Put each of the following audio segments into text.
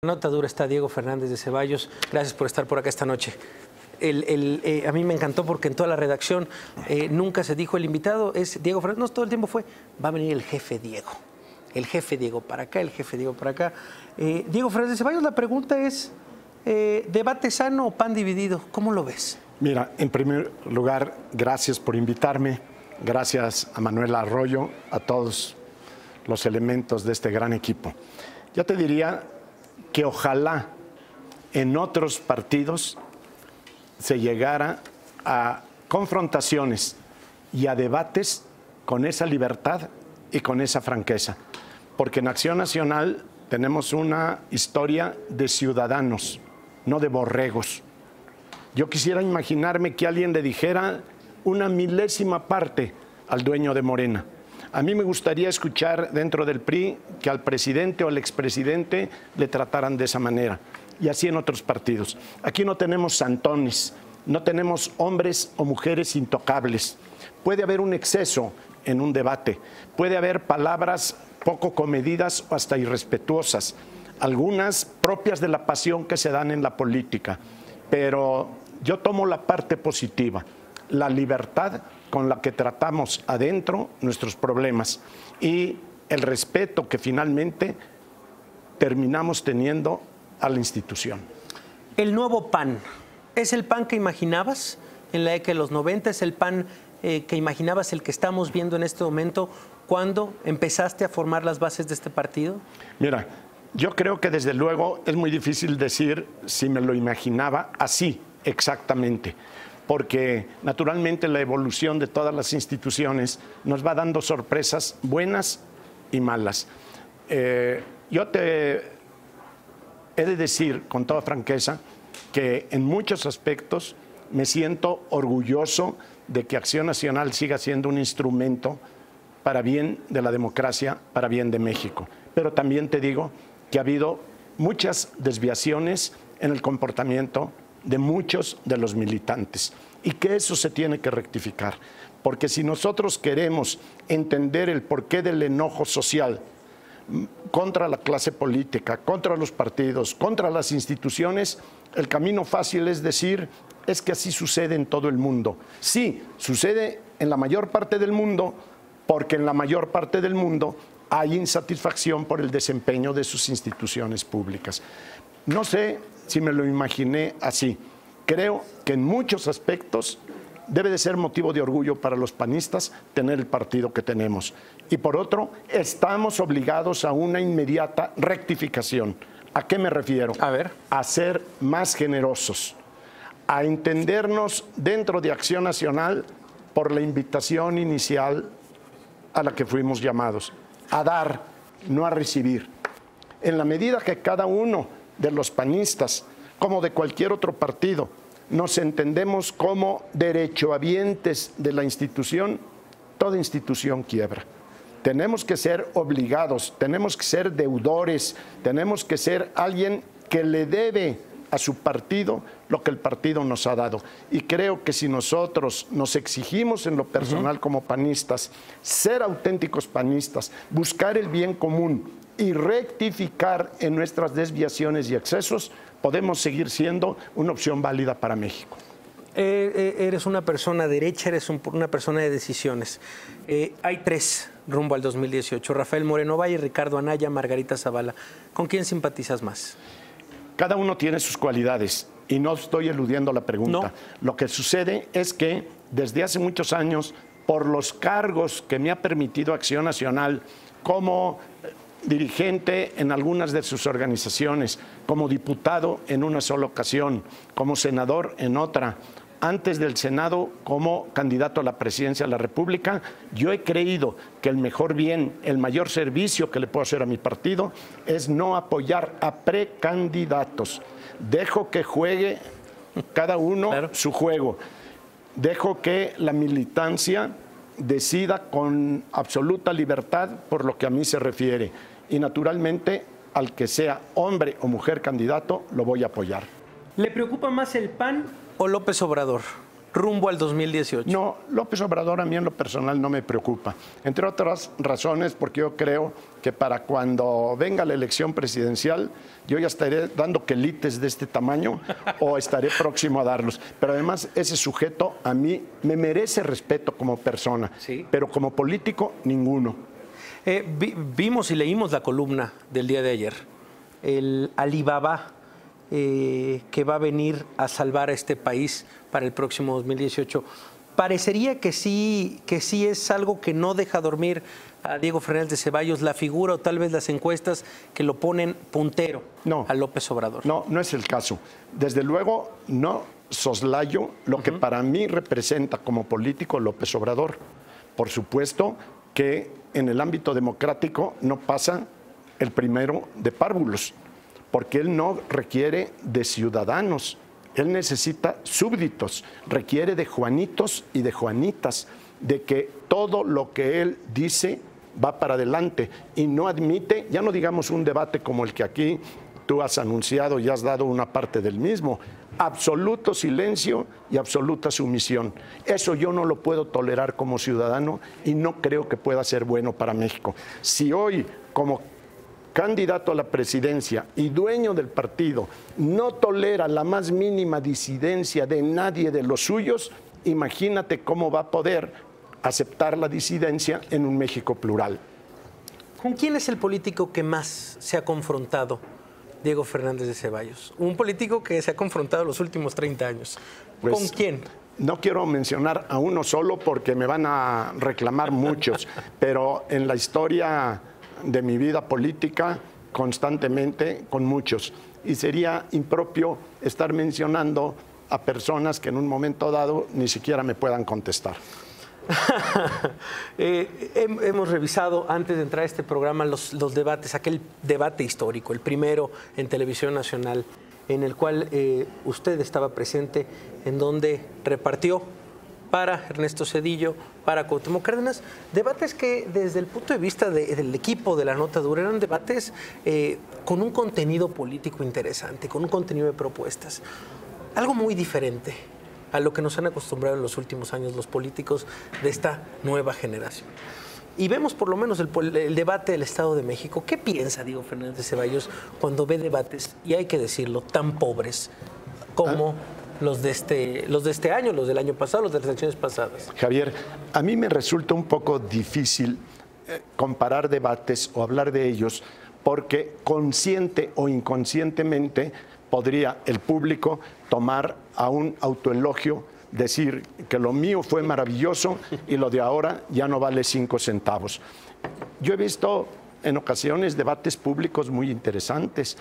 La nota dura está Diego Fernández de Ceballos. Gracias por estar por acá esta noche. A mí me encantó porque en toda la redacción nunca se dijo el invitado es Diego Fernández. No, todo el tiempo fue, va a venir el jefe Diego. El jefe Diego para acá, el jefe Diego para acá. Diego Fernández de Ceballos, la pregunta es, ¿debate sano o pan dividido? ¿Cómo lo ves? Mira, en primer lugar, gracias por invitarme. Gracias a Manuel Arroyo, a todos los elementos de este gran equipo. Yo te diría que ojalá en otros partidos se llegara a confrontaciones y a debates con esa libertad y con esa franqueza. Porque en Acción Nacional tenemos una historia de ciudadanos, no de borregos. Yo quisiera imaginarme que alguien le dijera una milésima parte al dueño de Morena. A mí me gustaría escuchar dentro del PRI que al presidente o al expresidente le trataran de esa manera. Y así en otros partidos. Aquí no tenemos santones, no tenemos hombres o mujeres intocables. Puede haber un exceso en un debate, puede haber palabras poco comedidas o hasta irrespetuosas, algunas propias de la pasión que se dan en la política. Pero yo tomo la parte positiva, la libertad con la que tratamos adentro nuestros problemas y el respeto que finalmente terminamos teniendo a la institución. El nuevo PAN, ¿es el PAN que imaginabas en la década de los 90? ¿Es el PAN que imaginabas el que estamos viendo en este momento cuando empezaste a formar las bases de este partido? Mira, yo creo que desde luego es muy difícil decir si me lo imaginaba así exactamente, porque naturalmente la evolución de todas las instituciones nos va dando sorpresas buenas y malas. Yo te he de decir con toda franqueza que en muchos aspectos me siento orgulloso de que Acción Nacional siga siendo un instrumento para bien de la democracia, para bien de México. Pero también te digo que ha habido muchas desviaciones en el comportamiento de muchos de los militantes y que eso se tiene que rectificar, porque si nosotros queremos entender el porqué del enojo social contra la clase política, contra los partidos, contra las instituciones, el camino fácil es decir, es que así sucede en todo el mundo. Sí, sucede en la mayor parte del mundo, porque en la mayor parte del mundo hay insatisfacción por el desempeño de sus instituciones públicas. No sé si me lo imaginé así. Creo que en muchos aspectos debe de ser motivo de orgullo para los panistas tener el partido que tenemos. Y por otro, estamos obligados a una inmediata rectificación. ¿A qué me refiero? A ver. A ser más generosos, a entendernos dentro de Acción Nacional por la invitación inicial a la que fuimos llamados, a dar, no a recibir. En la medida que cada uno de los panistas, como de cualquier otro partido, nos entendemos como derechohabientes de la institución, toda institución quiebra. Tenemos que ser obligados, tenemos que ser deudores, tenemos que ser alguien que le debe a su partido lo que el partido nos ha dado. Y creo que si nosotros nos exigimos en lo personal como panistas, ser auténticos panistas, buscar el bien común y rectificar en nuestras desviaciones y excesos, podemos seguir siendo una opción válida para México. Eres una persona derecha, eres una persona de decisiones. Hay tres rumbo al 2018, Rafael Moreno Valle, Ricardo Anaya, Margarita Zavala. ¿Con quién simpatizas más? Cada uno tiene sus cualidades y no estoy eludiendo la pregunta. No. Lo que sucede es que desde hace muchos años, por los cargos que me ha permitido Acción Nacional como dirigente en algunas de sus organizaciones, como diputado en una sola ocasión, como senador en otra, antes del Senado como candidato a la presidencia de la República, yo he creído que el mejor bien, el mayor servicio que le puedo hacer a mi partido es no apoyar a precandidatos. Dejo que juegue cada uno su juego. Dejo que la militancia decida con absoluta libertad por lo que a mí se refiere. Y naturalmente, al que sea hombre o mujer candidato, lo voy a apoyar. ¿Le preocupa más el PAN o López Obrador? rumbo al 2018? No, López Obrador a mí en lo personal no me preocupa. Entre otras razones porque yo creo que para cuando venga la elección presidencial yo ya estaré dando quelites de este tamaño o estaré próximo a darlos. Pero además ese sujeto a mí me merece respeto como persona, ¿sí? Pero como político ninguno. Vimos y leímos la columna del día de ayer. El Alibaba que va a venir a salvar a este país para el próximo 2018. Parecería que sí es algo que no deja dormir a Diego Fernández de Ceballos, la figura o tal vez las encuestas que lo ponen puntero a López Obrador. No, no es el caso. Desde luego no soslayo lo que para mí representa como político López Obrador. Por supuesto que en el ámbito democrático no pasa el primero de párvulos, porque él no requiere de ciudadanos, él necesita súbditos, requiere de Juanitos y de Juanitas, de que todo lo que él dice va para adelante y no admite, ya no digamos un debate como el que aquí tú has anunciado y has dado una parte del mismo, absoluto silencio y absoluta sumisión. Eso yo no lo puedo tolerar como ciudadano y no creo que pueda ser bueno para México. Si hoy, como candidato a la presidencia y dueño del partido, no tolera la más mínima disidencia de nadie de los suyos, imagínate cómo va a poder aceptar la disidencia en un México plural. ¿Con quién es el político que más se ha confrontado Diego Fernández de Ceballos? Un político que se ha confrontado los últimos 30 años. Pues, ¿con quién? No quiero mencionar a uno solo porque me van a reclamar muchos, pero en la historia de mi vida política constantemente con muchos. Y sería impropio estar mencionando a personas que en un momento dado ni siquiera me puedan contestar. Hemos revisado antes de entrar a este programa los debates, aquel debate histórico, el primero en Televisión Nacional, en el cual usted estaba presente, en donde repartió para Ernesto Zedillo, para Cuauhtémoc Cárdenas, debates que desde el punto de vista del equipo de La Nota Dura eran debates con un contenido político interesante, con un contenido de propuestas, algo muy diferente a lo que nos han acostumbrado en los últimos años los políticos de esta nueva generación. Y vemos por lo menos el debate del Estado de México. ¿Qué piensa Diego Fernández de Ceballos cuando ve debates, y hay que decirlo, tan pobres como los de este año, los del año pasado, los de las elecciones pasadas? Javier, a mí me resulta un poco difícil comparar debates o hablar de ellos porque consciente o inconscientemente podría el público tomar a un autoelogio, decir que lo mío fue maravilloso y lo de ahora ya no vale 5 centavos. Yo he visto en ocasiones debates públicos muy interesantes,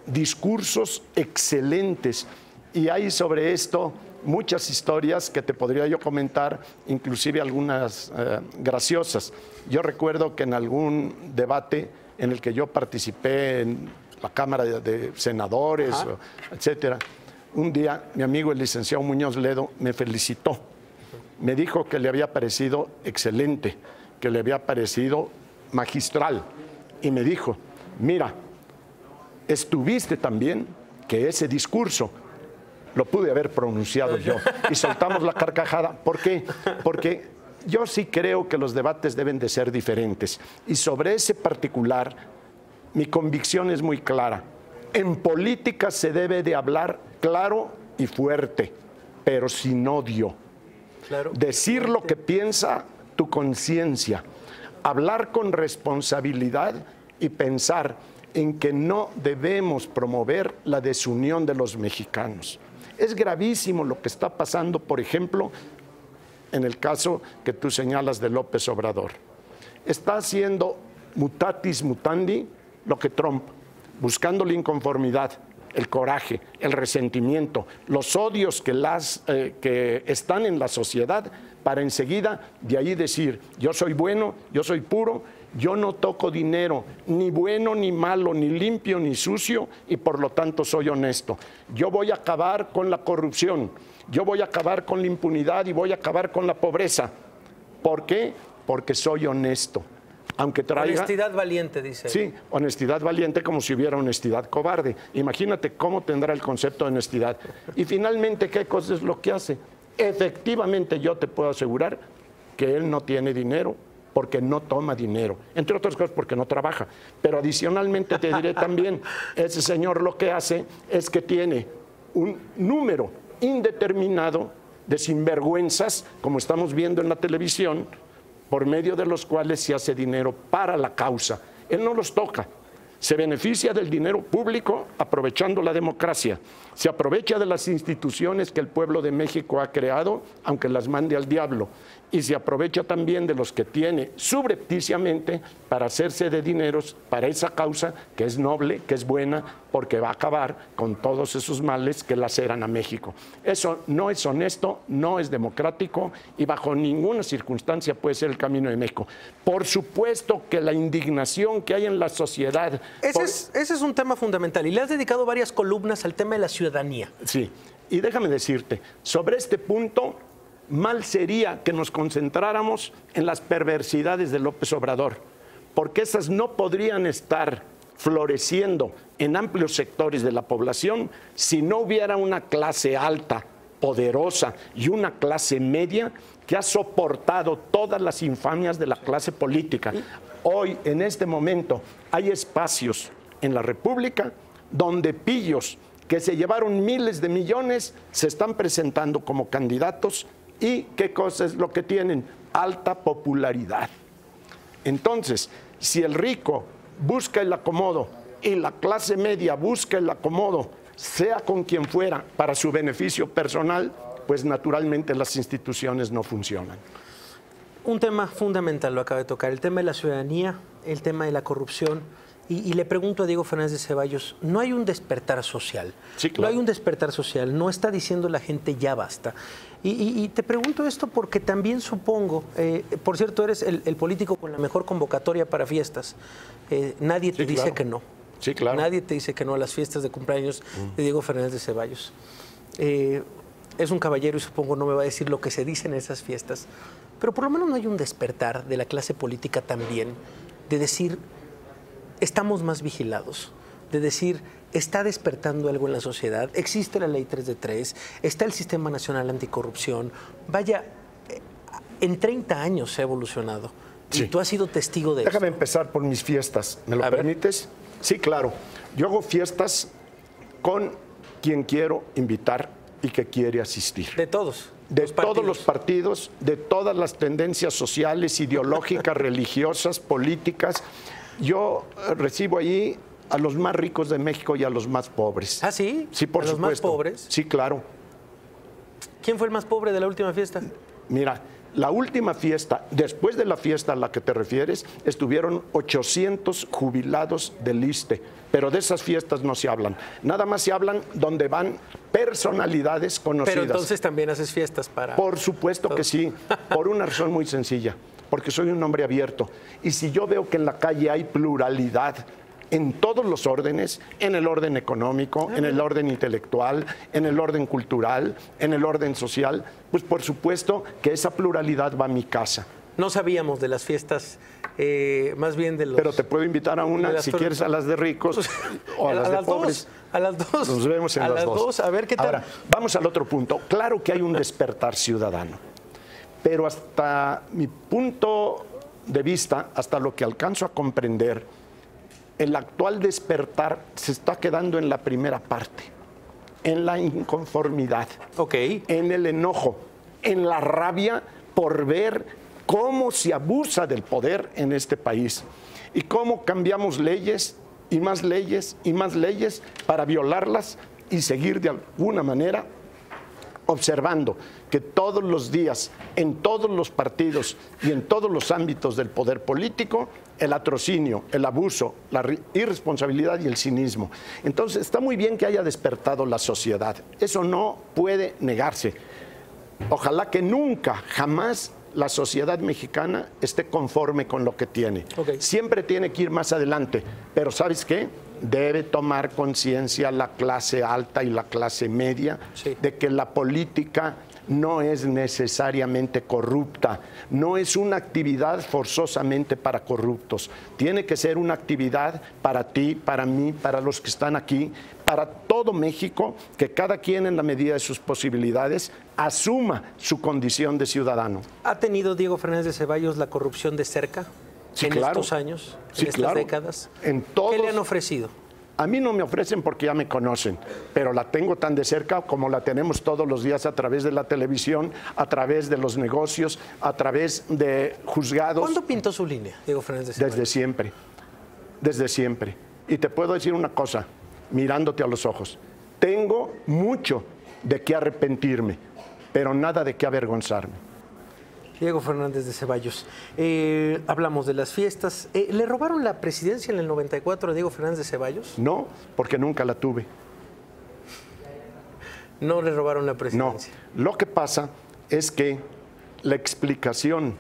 discursos excelentes, y hay sobre esto muchas historias que te podría yo comentar, inclusive algunas graciosas. Yo recuerdo que en algún debate en el que yo participé en la Cámara de Senadores, etcétera, un día mi amigo el licenciado Muñoz Ledo me felicitó. Me dijo que le había parecido excelente, que le había parecido magistral. Y me dijo, mira, estuviste también que ese discurso lo pude haber pronunciado yo. Y soltamos la carcajada. ¿Por qué? Porque yo sí creo que los debates deben de ser diferentes. Y sobre ese particular, mi convicción es muy clara. En política se debe de hablar claro y fuerte, pero sin odio. Claro. Decir lo que piensa tu conciencia, hablar con responsabilidad y pensar en que no debemos promover la desunión de los mexicanos. Es gravísimo lo que está pasando, por ejemplo, en el caso que tú señalas de López Obrador. Está haciendo mutatis mutandi lo que Trump, buscando la inconformidad, el coraje, el resentimiento, los odios que están en la sociedad, para enseguida de ahí decir, yo soy bueno, yo soy puro, yo no toco dinero, ni bueno ni malo, ni limpio ni sucio, y por lo tanto soy honesto. Yo voy a acabar con la corrupción, yo voy a acabar con la impunidad y voy a acabar con la pobreza. ¿Por qué? Porque soy honesto. Aunque traiga... Honestidad valiente, dice. Sí, honestidad valiente, como si hubiera honestidad cobarde. Imagínate cómo tendrá el concepto de honestidad. Y finalmente, ¿qué cosa es lo que hace? efectivamente yo te puedo asegurar que él no tiene dinero porque no toma dinero, entre otras cosas porque no trabaja. Pero adicionalmente te diré también, ese señor lo que hace es que tiene un número indeterminado de sinvergüenzas, como estamos viendo en la televisión, por medio de los cuales se hace dinero para la causa. Él no los toca. Se beneficia del dinero público aprovechando la democracia. Se aprovecha de las instituciones que el pueblo de México ha creado, aunque las mande al diablo. Y se aprovecha también de los que tiene subrepticiamente para hacerse de dineros para esa causa que es noble, que es buena, porque va a acabar con todos esos males que laceran a México. Eso no es honesto, no es democrático y bajo ninguna circunstancia puede ser el camino de México. Por supuesto que la indignación que hay en la sociedad... Ese es un tema fundamental y le has dedicado varias columnas al tema de la ciudadanía. Sí, y déjame decirte, sobre este punto, mal sería que nos concentráramos en las perversidades de López Obrador, porque esas no podrían estar floreciendo en amplios sectores de la población si no hubiera una clase alta, poderosa y una clase media que ha soportado todas las infamias de la clase política. Hoy, en este momento, hay espacios en la República donde pillos que se llevaron miles de millones se están presentando como candidatos y ¿qué cosa es lo que tienen? Alta popularidad. Entonces, si el rico busca el acomodo y la clase media busca el acomodo, sea con quien fuera, para su beneficio personal, pues naturalmente las instituciones no funcionan. Un tema fundamental lo acaba de tocar, el tema de la ciudadanía, el tema de la corrupción. Y le pregunto a Diego Fernández de Ceballos, ¿no hay un despertar social? Sí, claro. No hay un despertar social, no está diciendo la gente ya basta. Y te pregunto esto porque también supongo, por cierto, eres el político con la mejor convocatoria para fiestas. Nadie te dice que no. Sí, claro. Nadie te dice que no a las fiestas de cumpleaños de Diego Fernández de Ceballos. Es un caballero y supongo no me va a decir lo que se dice en esas fiestas, pero por lo menos no hay un despertar de la clase política también, de decir, estamos más vigilados, de decir, está despertando algo en la sociedad, existe la ley 3 de 3, está el Sistema Nacional Anticorrupción, vaya, en 30 años se ha evolucionado. Sí. Y tú has sido testigo de eso. Déjame empezar por mis fiestas, ¿me lo permites? Sí, claro. Yo hago fiestas con quien quiero invitar y que quiere asistir. De todos. De todos los partidos, de todas las tendencias sociales, ideológicas, religiosas, políticas. Yo recibo allí a los más ricos de México y a los más pobres. ¿Ah, sí? Sí, por supuesto. ¿A los más pobres? Sí, claro. ¿Quién fue el más pobre de la última fiesta? Mira, la última fiesta, después de la fiesta a la que te refieres, estuvieron 800 jubilados del ISSSTE, pero de esas fiestas no se hablan. Nada más se hablan donde van personalidades conocidas. Pero entonces también haces fiestas para... Por supuesto que sí, por una razón muy sencilla, porque soy un hombre abierto. Y si yo veo que en la calle hay pluralidad en todos los órdenes, en el orden económico, en el orden intelectual, en el orden cultural, en el orden social, pues por supuesto que esa pluralidad va a mi casa. No sabíamos de las fiestas, más bien de los... Pero te puedo invitar a una, si quieres, a las de ricos o a las de pobres. A las dos. Nos vemos en las dos. A ver qué tal. Ahora, vamos al otro punto. Claro que hay un despertar ciudadano, pero hasta mi punto de vista, hasta lo que alcanzo a comprender, el actual despertar se está quedando en la primera parte, en la inconformidad, en el enojo, en la rabia por ver cómo se abusa del poder en este país y cómo cambiamos leyes y más leyes y más leyes para violarlas y seguir de alguna manera observando que todos los días, en todos los partidos y en todos los ámbitos del poder político, el latrocinio, el abuso, la irresponsabilidad y el cinismo. Entonces, está muy bien que haya despertado la sociedad. Eso no puede negarse. Ojalá que nunca, jamás, la sociedad mexicana esté conforme con lo que tiene. Siempre tiene que ir más adelante. Pero ¿sabes qué? Debe tomar conciencia la clase alta y la clase media de que la política no es necesariamente corrupta, no es una actividad forzosamente para corruptos. Tiene que ser una actividad para ti, para mí, para los que están aquí, para todos todo México que cada quien en la medida de sus posibilidades asuma su condición de ciudadano. ¿Ha tenido Diego Fernández de Ceballos la corrupción de cerca en estos años, en estas décadas? En todos, ¿qué le han ofrecido? A mí no me ofrecen porque ya me conocen, pero la tengo tan de cerca como la tenemos todos los días a través de la televisión, a través de los negocios, a través de juzgados. ¿Cuándo pintó su línea, Diego Fernández de Ceballos? Desde siempre. Y te puedo decir una cosa, mirándote a los ojos. Tengo mucho de qué arrepentirme, pero nada de qué avergonzarme. Diego Fernández de Ceballos, hablamos de las fiestas. ¿Le robaron la presidencia en el 94 a Diego Fernández de Ceballos? No, porque nunca la tuve. No le robaron la presidencia. No, lo que pasa es que la explicación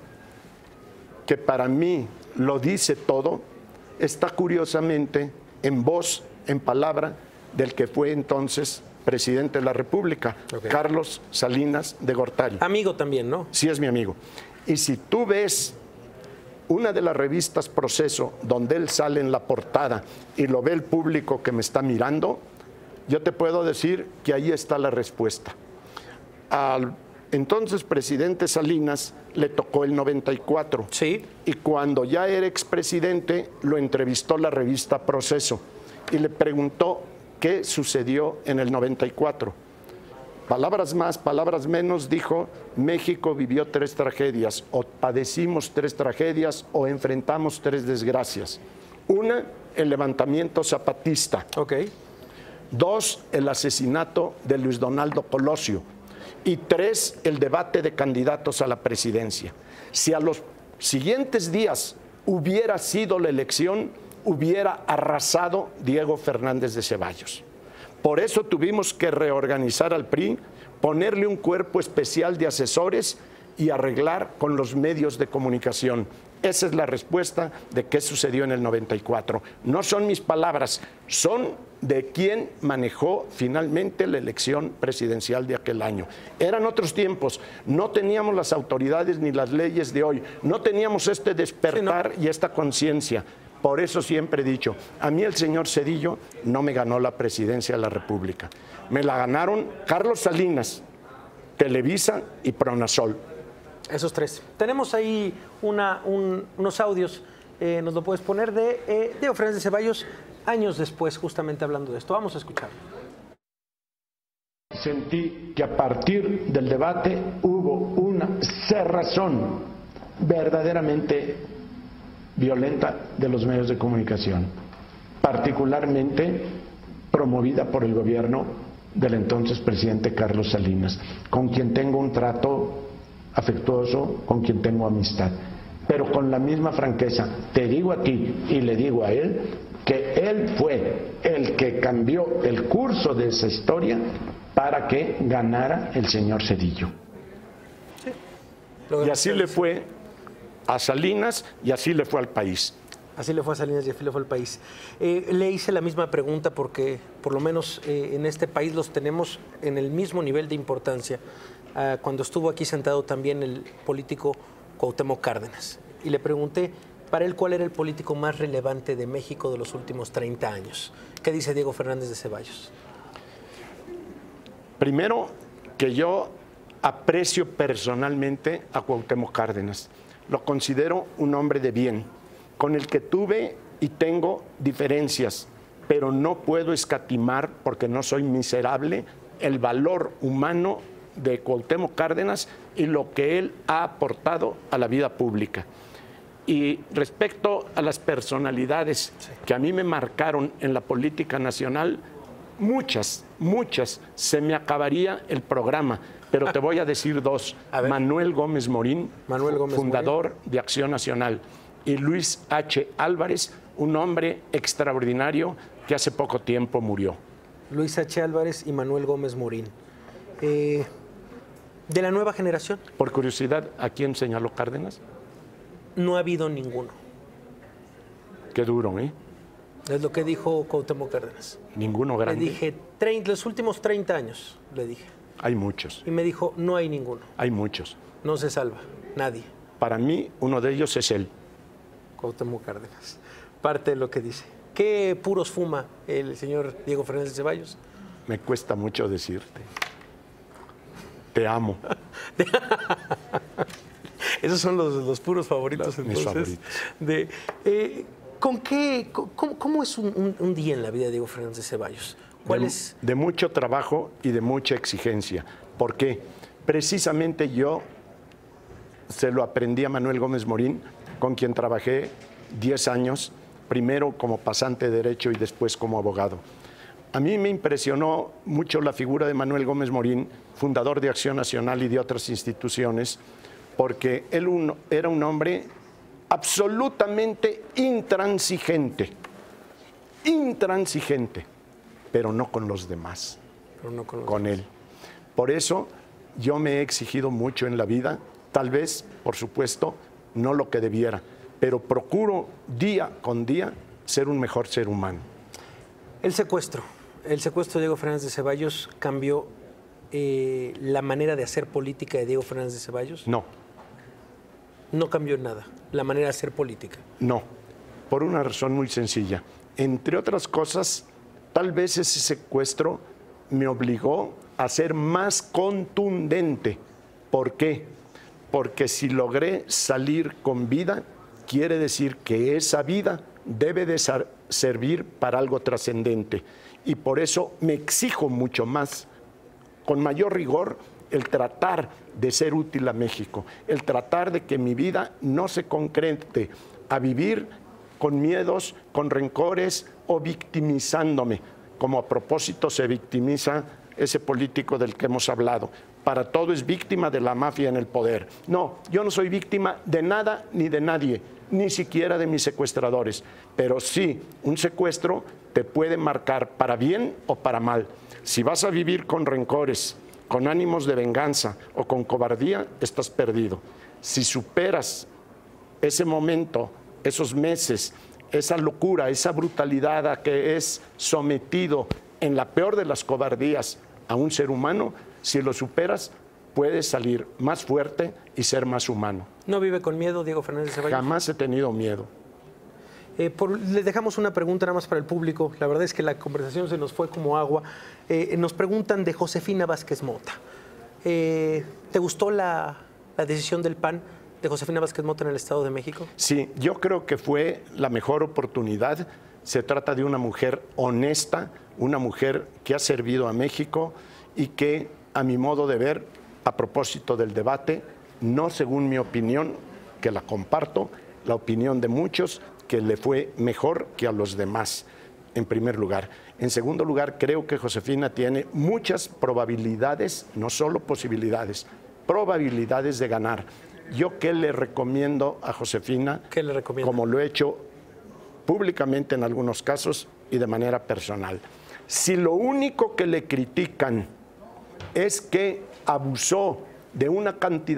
que para mí lo dice todo está curiosamente en voz, en palabra, del que fue entonces presidente de la República, Carlos Salinas de Gortari. Amigo también, ¿no? Sí, es mi amigo. Y si tú ves una de las revistas Proceso, donde él sale en la portada y lo ve el público que me está mirando, yo te puedo decir que ahí está la respuesta. Al entonces presidente Salinas le tocó el 94. Sí. Y cuando ya era expresidente, lo entrevistó la revista Proceso y le preguntó qué sucedió en el 94. Palabras más, palabras menos, dijo: México vivió 3 tragedias, o padecimos 3 tragedias, o enfrentamos 3 desgracias. Una, el levantamiento zapatista. 2, el asesinato de Luis Donaldo Colosio. Y 3, el debate de candidatos a la presidencia. Si a los siguientes días hubiera sido la elección, hubiera arrasado Diego Fernández de Ceballos. Por eso tuvimos que reorganizar al PRI, ponerle un cuerpo especial de asesores y arreglar con los medios de comunicación. Esa es la respuesta de qué sucedió en el 94. No son mis palabras, son de quien manejó finalmente la elección presidencial de aquel año. Eran otros tiempos, no teníamos las autoridades ni las leyes de hoy, no teníamos este despertar y esta conciencia. Por eso siempre he dicho, a mí el señor Zedillo no me ganó la presidencia de la República. Me la ganaron Carlos Salinas, Televisa y Pronasol. Esos 3. Tenemos ahí unos audios, nos lo puedes poner, de Diego Fernández de Ceballos, años después, justamente hablando de esto. Vamos a escuchar. Sentí que a partir del debate hubo una cerrazón verdaderamente violenta de los medios de comunicación, particularmente promovida por el gobierno del entonces presidente Carlos Salinas, con quien tengo un trato afectuoso, con quien tengo amistad, pero con la misma franqueza te digo a ti y le digo a él que él fue el que cambió el curso de esa historia para que ganara el señor Zedillo. Sí. Y así le fue a Salinas y así le fue al país. Así le fue a Salinas y así le fue al país. Le hice la misma pregunta porque por lo menos en este país los tenemos en el mismo nivel de importancia. Cuando estuvo aquí sentado también el político Cuauhtémoc Cárdenas. Y le pregunté para él cuál era el político más relevante de México de los últimos 30 años. ¿Qué dice Diego Fernández de Ceballos? Primero, que yo aprecio personalmente a Cuauhtémoc Cárdenas. Lo considero un hombre de bien, con el que tuve y tengo diferencias, pero no puedo escatimar, porque no soy miserable, el valor humano de Cuauhtémoc Cárdenas y lo que él ha aportado a la vida pública. Y respecto a las personalidades que a mí me marcaron en la política nacional, muchas, se me acabaría el programa, pero te voy a decir 2. Manuel Gómez Morín, fundador de Acción Nacional, y Luis H. Álvarez, un hombre extraordinario que hace poco tiempo murió. Luis H. Álvarez y Manuel Gómez Morín. ¿De la nueva generación? Por curiosidad, ¿a quién señaló Cárdenas? No ha habido ninguno. Qué duro, ¿eh? Es lo que dijo Cuauhtémoc Cárdenas. Ninguno grande. Le dije, los últimos 30 años, le dije. Hay muchos. Y me dijo, no hay ninguno. Hay muchos. No se salva, nadie. Para mí, uno de ellos es él. Cuauhtémoc Cárdenas. Parte de lo que dice. ¿Qué puros fuma el señor Diego Fernández de Ceballos? Me cuesta mucho decirte. Te amo. Esos son los puros favoritos, Mis entonces. favoritos. ¿Cómo es un día en la vida de Diego Fernández de Ceballos? ¿Cuál es? De mucho trabajo y de mucha exigencia. ¿Por qué? Precisamente yo se lo aprendí a Manuel Gómez Morín, con quien trabajé 10 años, primero como pasante de Derecho y después como abogado. A mí me impresionó mucho la figura de Manuel Gómez Morín, fundador de Acción Nacional y de otras instituciones, porque él era un hombre absolutamente intransigente, pero no con los demás, Pero no con él. Por eso yo me he exigido mucho en la vida, tal vez, por supuesto, no lo que debiera, pero procuro día con día ser un mejor ser humano. El secuestro de Diego Fernández de Ceballos cambió la manera de hacer política de Diego Fernández de Ceballos. No, No cambió nada la manera de hacer política. no, por una razón muy sencilla. Entre otras cosas, tal vez ese secuestro me obligó a ser más contundente. ¿Por qué? Porque si logré salir con vida, quiere decir que esa vida debe de servir para algo trascendente. Y por eso me exijo mucho más, con mayor rigor, el tratar de ser útil a México, el tratar de que mi vida no se concrete a vivir con miedos, con rencores o victimizándome, como a propósito se victimiza ese político del que hemos hablado. Para todo es víctima de la mafia en el poder. No, yo no soy víctima de nada ni de nadie, ni siquiera de mis secuestradores. Pero sí, un secuestro te puede marcar para bien o para mal. Si vas a vivir con rencores, con ánimos de venganza o con cobardía, estás perdido. Si superas ese momento, esos meses, esa locura, esa brutalidad a que es sometido en la peor de las cobardías a un ser humano, si lo superas, puedes salir más fuerte y ser más humano. ¿No vive con miedo Diego Fernández de Ceballos? Jamás he tenido miedo. Les dejamos una pregunta nada más para el público. La verdad es que la conversación se nos fue como agua. Nos preguntan de Josefina Vázquez Mota. ¿Te gustó la decisión del PAN de Josefina Vázquez Mota en el Estado de México? Sí, yo creo que fue la mejor oportunidad. Se trata de una mujer honesta, una mujer que ha servido a México y que, a mi modo de ver, a propósito del debate, no según mi opinión, que la comparto, la opinión de muchos, que le fue mejor que a los demás, en primer lugar. En segundo lugar, creo que Josefina tiene muchas probabilidades, no solo posibilidades, probabilidades de ganar. ¿Yo qué le recomiendo a Josefina? ¿Qué le recomienda? Como lo he hecho públicamente en algunos casos y de manera personal. Si lo único que le critican es que abusó de una cantidad